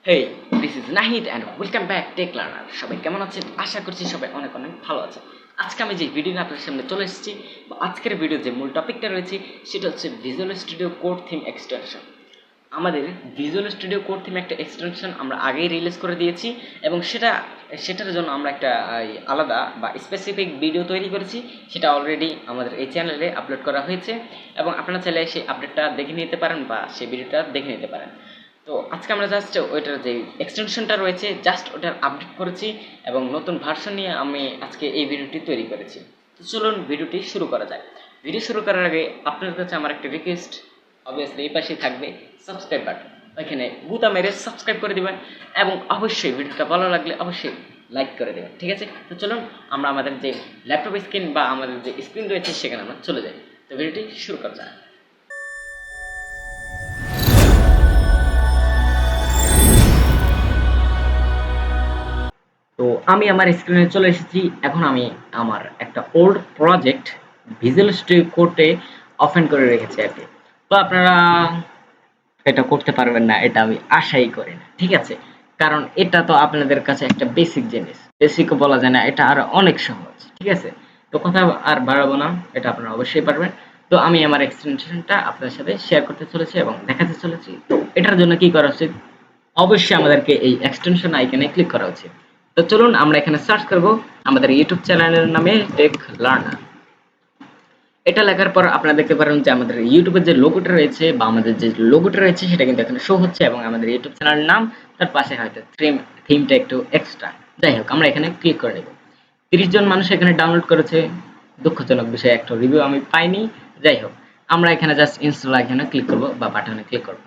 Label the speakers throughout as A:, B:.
A: Hey, this is Nahid and welcome back tech learner. সবাই কেমন আছেন? আশা করছি সবাই অনেক অনেক ভালো আছে। আজকে আমি যে ভিডিও নিয়ে আপনার সামনে চলে এসেছি, বা আজকের ভিডিও যে মূল টপিকটা রয়েছে সেটা হচ্ছে visual studio code theme extension. আমাদের ভিজুয়াল স্টুডিও কোড থিম একটা এক্সটেনশন আমরা আগেই রিলিজ করে দিয়েছি, এবং সেটার জন্য আমরা একটা আলাদা বা স্পেসিফিক ভিডিও তৈরি করেছি। সেটা অলরেডি আমাদের এই চ্যানেলে আপলোড করা হয়েছে, এবং আপনারা চাইলে সেই আপডেটটা দেখে নিতে পারেন বা সেই ভিডিওটা দেখে নিতে পারেন। তো আজকে আমরা জাস্ট ওইটার যে এক্সটেনশনটা রয়েছে জাস্ট ওটার আপডেট করেছি, এবং নতুন ভার্সন নিয়ে আমি আজকে এই ভিডিওটি তৈরি করেছি। তো চলুন ভিডিওটি শুরু করা যায়। ভিডিও শুরু করার আগে আপনার কাছে আমার একটা রিকোয়েস্ট, অবভিয়াসলি এই পাশেই থাকবে সাবস্ক্রাইব বাটন, ওইখানে বুতা মেরে সাবস্ক্রাইব করে দিবেন, এবং অবশ্যই ভিডিওটা ভালো লাগলে অবশ্যই লাইক করে দেবেন। ঠিক আছে, তো চলুন আমরা আমাদের যে ল্যাপটপ স্ক্রিন বা আমাদের যে স্ক্রিন রয়েছে সেখানে আমরা চলে যাই। তো ভিডিওটি শুরু করা যায়। তো আমি আমার স্ক্রিনে চলে এসেছি। এখন আমি আমার একটা ওল্ড প্রজেক্ট ভিজুয়াল স্টুডিও কোডে ওপেন করে রেখেছি আর কি। তো আপনারা এটা করতে পারবেন না, এটা আমি আশাই করি না। ঠিক আছে, কারণ এটা তো আপনাদের কাছে একটা বেসিক জিনিস, বেসিকও বলা যায় না, এটা আরো অনেক সহজ। ঠিক আছে, তো কথা আর বাড়াবো না, এটা আপনারা অবশ্যই পারবেন। তো আমি আমার এক্সটেনশনটা আপনাদের সাথে শেয়ার করতে চলেছি এবং দেখাতে চলেছি। তো এটার জন্য কি করা উচিত? অবশ্যই আমাদেরকে এই এক্সটেনশন আইকনে ক্লিক করা উচিত। তো চলুন আমরা এখানে সার্চ করব আমাদের ইউটিউব চ্যানেলের নামে টেক লার্নার। এটা লেখার পর আপনারা দেখতে পারেন যে আমাদের ইউটিউবের যে লোগোটা রয়েছে বা আমাদের যে লোগোটা রয়েছে সেটা কিন্তু এখানে শো হচ্ছে, এবং আমাদের ইউটিউব চ্যানেলের নাম, তার পাশে হয়তো থিমটা একটু এক্সট্রা। যাই হোক, আমরা এখানে ক্লিক করে নেব। 30 জন মানুষ এখানে ডাউনলোড করেছে। দুঃখজনক বিষয়, একটা রিভিউ আমি পাইনি। যাই হোক, আমরা এখানে জাস্ট ইনস্টল আইকনে ক্লিক করব বা বাটনে ক্লিক করব।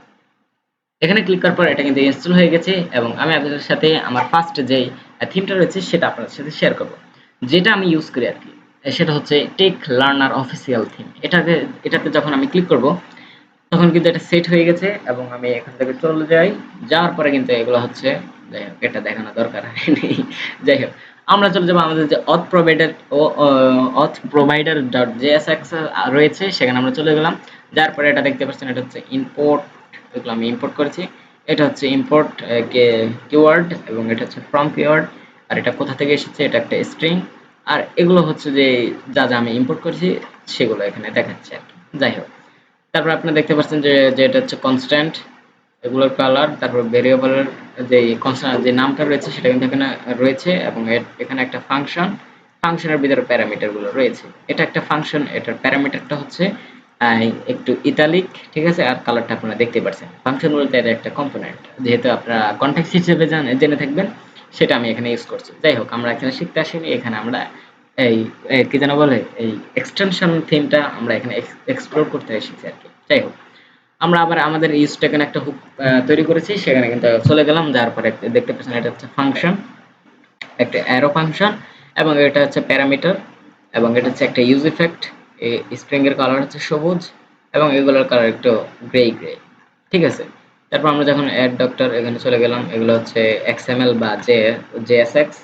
A: এখানে ক্লিক করার পর এটা কিন্তু ইনস্টল হয়ে গেছে, এবং আমি আপনাদের সাথে আমার ফার্স্ট যে থিমটা রয়েছে সেটা আপনাদের সাথে শেয়ার করব, যেটা আমি ইউজ করি আর কি। সেটা হচ্ছে টেক লার্নার অফিসিয়াল থিম। এটাতে যখন আমি ক্লিক করব তখন কিন্তু এটা সেট হয়ে গেছে, এবং আমি এখান থেকে চলে যাই। যাওয়ার পরে কিন্তু এগুলো হচ্ছে, যাই হোক এটা দেখানো দরকার নেই। যাই হোক, আমরা চলে যাবো আমাদের যে অথ প্রোভাইডার ডট জেএসএক্স রয়েছে, সেখানে আমরা চলে গেলাম। যার পরে এটা দেখতে পাচ্ছেন, এটা হচ্ছে ইম্পোর্ট। এগুলো আমি ইম্পোর্ট করেছি। এটা হচ্ছে ইম্পোর্ট কিওয়ার্ড, এবং এটা হচ্ছে ফ্রম কিওয়ার্ড। আর এটা কোথা থেকে এসেছে, এটা একটা স্ট্রিং। আর এগুলো হচ্ছে যে যা যা আমি ইম্পোর্ট করেছি সেগুলো এখানে দেখাচ্ছে আর কি। যাই হোক, তারপর আপনারা দেখতে পাচ্ছেন যে এটা হচ্ছে কনস্ট্যান্ট, এগুলোর কালার। তারপর ভেরিয়েবলের যে কনস্ট্যান্ট যে নামটা রয়েছে সেটা কিন্তু এখানে রয়েছে, এবং এখানে একটা ফাংশনের ভিতরে প্যারামিটার গুলো রয়েছে। এটা একটা ফাংশন, এটার প্যারামিটারটা হচ্ছে একটু ইতালিক। ঠিক আছে, আর কালারটা আপনারা দেখতে পাচ্ছেন। ফাংশন বলতে এটা একটা কম্পোনেন্ট, যেহেতু আপনারা কনটেক্সট হিসেবে জেনে থাকবেন, সেটা আমি এখানে ইউজ করছি। যাই হোক, আমরা এখানে শিখতে আসিনি, এখানে আমরা এই কি যেন বলে, এই এক্সটেনশন থিমটা আমরা এখানে এক্সপ্লোর করতে এসেছি আর কি। যাই হোক, আমরা আবার আমাদের ইউজটা এখানে একটা হুক তৈরি করেছি, সেখানে কিন্তু চলে গেলাম। যার পরে দেখতে পাচ্ছেন এটা হচ্ছে ফাংশন, একটা অ্যারো ফাংশন, এবং এটা হচ্ছে প্যারামিটার, এবং এটা হচ্ছে একটা ইউজ ইফেক্ট। এই স্প্রিং এর কালার হচ্ছে সবুজ, এবং এগুলোর কালার একটু গ্রে গ্রে। ঠিক আছে, তারপর আমরা যখন অ্যাড ডক্টর এখানে চলে গেলাম, এগুলো হচ্ছে এক্সএমএল বা জেএসএক্স।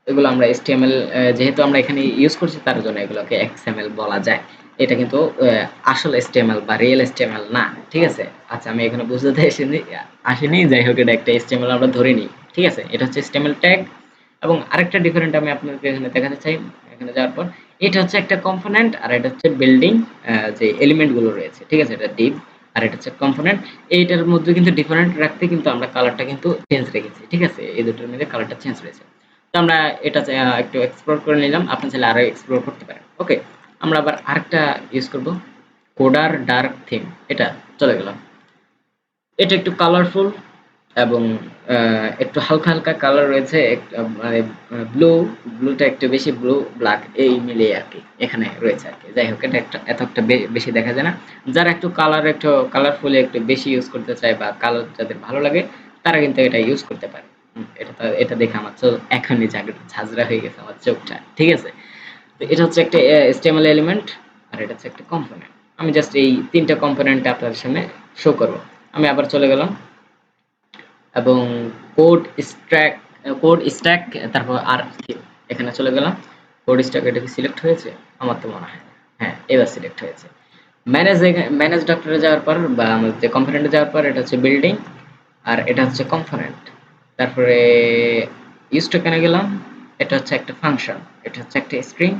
A: এগুলো আমরা এসটিএমএল, যেহেতু আমরা এখানে ইউজ করছি তার জন্য এগুলোকে এক্সএমএল বলা যায়। এটা কিন্তু আসল এসটিএমএল বা রিয়েল এসটিএমএল না। ঠিক আছে, আচ্ছা আমি এখানে বুঝতে আসিনি। যাই হোক, এটা একটা এসটিএমএল আমরা ধরে নিই। ঠিক আছে, এটা হচ্ছে এসটিএমএল ট্যাগ। এবং আরেকটা ডিফারেন্ট আমি আপনাদেরকে এখানে দেখাতে চাই। এখানে যাওয়ার পর এটা হচ্ছে একটা কম্পোনেন্ট, আর এটা হচ্ছে বিল্ডিং যে এলিমেন্ট গুলো রয়েছে। ঠিক আছে, এটা ডিভ, আর এটা হচ্ছে কম্পোনেন্ট। এইটার মধ্যে কিন্তু ডিফারেন্ট রাখতে কিন্তু আমরা কালারটা কিন্তু চেঞ্জ রেখেছি। ঠিক আছে, এই দুটোর মধ্যে কালারটা চেঞ্জ রয়েছে। তো আমরা এটা একটু এক্সপ্লোর করে নিলাম, আপনি চাইলে আরো এক্সপ্লোর করতে পারেন। ওকে, আমরা আবার আরেকটা ইউজ করব, কোডার ডার্ক থিম। এটা চলে গেলাম। এটা একটু কালারফুল, এবং একটু হালকা হালকা কালার রয়েছে, মানে ব্লুটা একটু বেশি, ব্লু ব্ল্যাক এই মিলিয়ে আর কি এখানে রয়েছে আর কি। যাই হোক, এটা এত একটা বেশি দেখা যায় না। যারা একটু কালারফুল একটু বেশি ইউজ করতে চায়, বা কালার যাদের ভালো লাগে, তারা কিন্তু এটা ইউজ করতে পারে। এটা দেখে আমার চোখ এখনই ঝাঁঝরা হয়ে গেছে আমার চোখটা। ঠিক আছে, তো এটা হচ্ছে একটা HTML এলিমেন্ট, আর এটা হচ্ছে একটা কম্পোনেন্ট। আমি জাস্ট এই তিনটা কম্পোনেন্ট আপনাদের সামনে শো করব। আমি আবার চলে গেলাম, এবং কোড স্ট্যাক কোড স্ট্যাক, তারপর আর এখানে চলে গেলাম। কোড স্ট্যাক, এটা কি সিলেক্ট হয়েছে? আমার তো মনে হয় হ্যাঁ, এবার সিলেক্ট হয়েছে। ম্যানেজ ডক্টরে যাওয়ার পর, বা আমাদের যে কম্পোনেন্টে যাওয়ার পর, এটা হচ্ছে বিল্ডিং। আর এটা হচ্ছে কম্পোনেন্ট। তারপরে ইউজ টু এখানে গেলাম, এটা হচ্ছে একটা ফাংশন, এটা হচ্ছে একটা স্ট্রিং,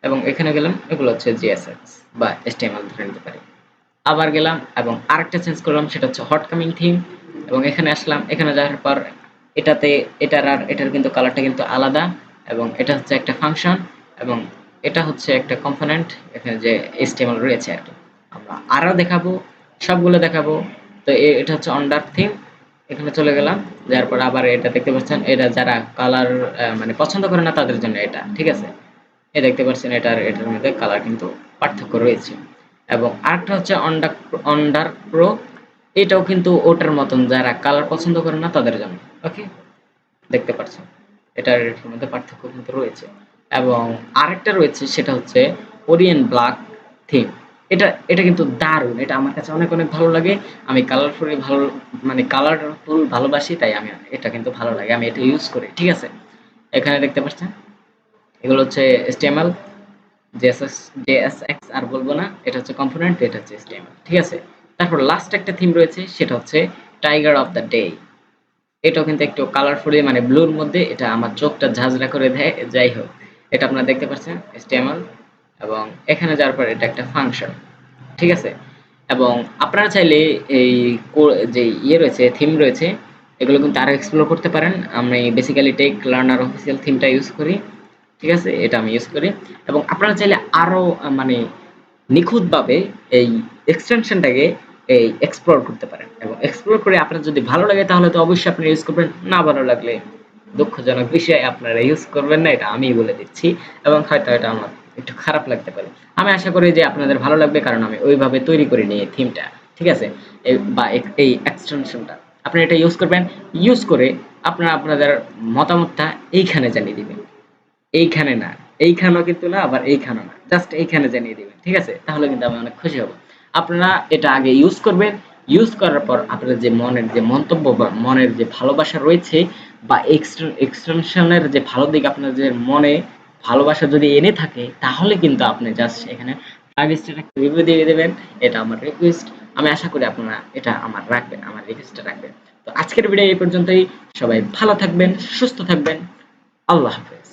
A: এবং এখানে গেলাম এগুলো হচ্ছে জিএসএক্স বা এইচটিএমএল ধরে নিতে পারি। আবার গেলাম এবং আরেকটা চেঞ্জ করলাম, সেটা হচ্ছে হট কামিং থিম, এবং এখানে আসলাম, এখানে যাওয়ার পর এটাতে এটার আর এটার কিন্তু কালারটা কিন্তু আলাদা, এবং এটা হচ্ছে একটা ফাংশন, এবং এটা হচ্ছে একটা কম্পোনেন্ট, এখানে যে এইচটিএমএল রয়েছে আর কি। আমরা আরও দেখাবো, সবগুলো দেখাবো। তো এটা হচ্ছে অন্ডার থিম, এখানে চলে গেলাম, যার পর আবার এটা দেখতে পাচ্ছেন, এটা যারা কালার মানে পছন্দ করে না তাদের জন্য এটা, ঠিক আছে। এই দেখতে পাচ্ছেন এটার এটার মধ্যে কালার কিন্তু পার্থক্য রয়েছে। এবং আরেকটা হচ্ছে অন্ডার প্রো, এটাও কিন্তু ওটার মতন, যারা কালার পছন্দ করে না তাদের জন্য। ওকে, দেখতে পাচ্ছেন এটার এটার মধ্যে পার্থক্য কিন্তু রয়েছে। এবং আরেকটা রয়েছে, সেটা হচ্ছে ওরিয়েন্ট ব্ল্যাক থিম। এটা এটা কিন্তু দারুণ, এটা আমার কাছে অনেক অনেক ভালো লাগে। আমি কালারফুল ভালো, মানে কালারফুল ভালোবাসি, তাই আমি এটা কিন্তু ভালো লাগে, আমি এটা ইউজ করি, ঠিক আছে। এখানে দেখতে পাচ্ছেন এগুলো হচ্ছে HTML, জেএসএস, জেএসএক্স আর বলবো না, এটা হচ্ছে কম্পোনেন্ট, এটা হচ্ছে HTML, ঠিক আছে। তারপর লাস্ট একটা থিম রয়েছে, সেটা হচ্ছে টাইগার অফ দ্য ডে। এটাও কিন্তু একটু কালারফুলি, মানে ব্লুর মধ্যে, এটা আমার চোখটা ঝাঁঝরা করে দেয়। যাই হোক, এটা আপনারা দেখতে পাচ্ছেন HTML, এবং এখানে যাওয়ার পর এটা একটা ফাংশন, ঠিক আছে। এবং আপনারা চাইলে এই যে ইয়ে রয়েছে, থিম রয়েছে, এগুলো কিন্তু আরো এক্সপ্লোর করতে পারেন। আমি বেসিক্যালি টেক লার্নার অফিসিয়াল থিমটা ইউজ করি, ঠিক আছে, এটা আমি ইউজ করি। এবং আপনারা চাইলে আরো মানে নিখুঁতভাবে এই এক্সটেনশনটাকে এই এক্সপ্লোর করতে পারেন, এবং এক্সপ্লোর করে আপনার যদি ভালো লাগে তাহলে তো অবশ্যই আপনি ইউজ করবেন, না ভালো লাগলে দুঃখজনক বিষয়, আপনারা ইউজ করবেন না, এটা আমি বলে দিচ্ছি। এবং হয়তো এটা আমার একটু খারাপ লাগতে পারে। আমি আশা করি যে আপনাদের ভালো লাগবে, কারণ আমি ওইভাবে তৈরি করে নিই থিমটা, ঠিক আছে। বা এই এক্সটেনশনটা আপনি এটা ইউজ করবেন, ইউজ করে আপনারা আপনাদের মতামতটা এইখানে জানিয়ে দিবেন। এইখানে না, এইখানেও কিন্তু না, আবার এইখানেও না, জাস্ট এইখানে জানিয়ে দিবেন, ঠিক আছে। তাহলে কিন্তু আমি অনেক খুশি হব। আপনারা এটা আগে ইউজ করবেন, ইউজ করার পর আপনাদের যে মনের যে মন্তব্য বা মনের যে ভালোবাসা রয়েছে, বা এক্সটেনশনের যে ভালো দিক আপনাদের মনে ভালোবাসা যদি এনে থাকে, তাহলে কিন্তু আপনি জাস্ট এখানে 5 স্টার একটা রিভিউ দিয়ে দেবেন। এটা আমার রিকোয়েস্ট। আমি আশা করি আপনারা এটা আমার রাখবেন, আমার রিকোয়েস্টটা রাখবেন। তো আজকের ভিডিও এই পর্যন্তই। সবাই ভালো থাকবেন, সুস্থ থাকবেন। আল্লাহ হাফেজ।